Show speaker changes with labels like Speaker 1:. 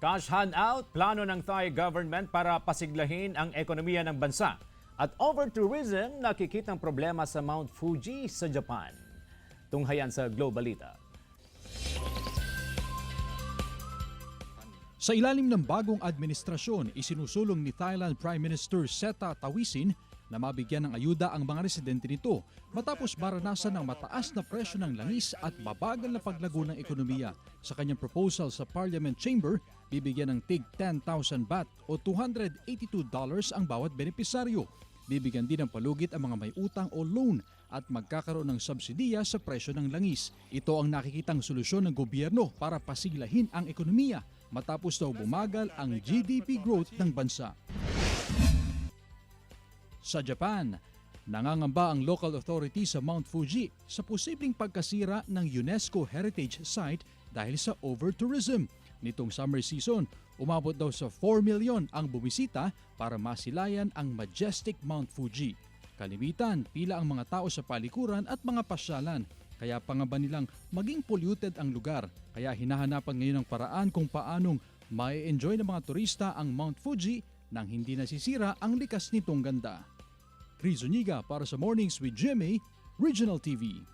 Speaker 1: Cash handout, plano ng Thai government para pasiglahin ang ekonomiya ng bansa. At over-tourism, nakikitang problema sa Mount Fuji sa Japan. Tunghayan sa Globalita.
Speaker 2: Sa ilalim ng bagong administrasyon, isinusulong ni Thailand Prime Minister Seta Tawisin na mabigyan ng ayuda ang mga residente nito matapos maranasan ng mataas na presyo ng langis at mabagal na paglago ng ekonomiya. Sa kanyang proposal sa Parliament Chamber, bibigyan ng tig 10,000 baht o $282 ang bawat benepisaryo. Bibigyan din ng palugit ang mga may utang o loan at magkakaroon ng subsidiya sa presyo ng langis. Ito ang nakikitang solusyon ng gobyerno para pasiglahin ang ekonomiya matapos daw bumagal ang GDP growth ng bansa. Sa Japan, nangangamba ang local authority sa Mount Fuji sa posibleng pagkasira ng UNESCO Heritage Site dahil sa over-tourism. Nitong summer season, umabot daw sa 4 milyon ang bumisita para masilayan ang majestic Mount Fuji. Kalimitan, pila ang mga tao sa palikuran at mga pasyalan, kaya pangamba nilang maging polluted ang lugar. Kaya hinahanapan ngayon ng paraan kung paanong mai-enjoy ng mga turista ang Mount Fuji nang hindi nasisira ang likas nitong ganda. Chris Zuniga para sa Mornings with Jimmy, Regional TV.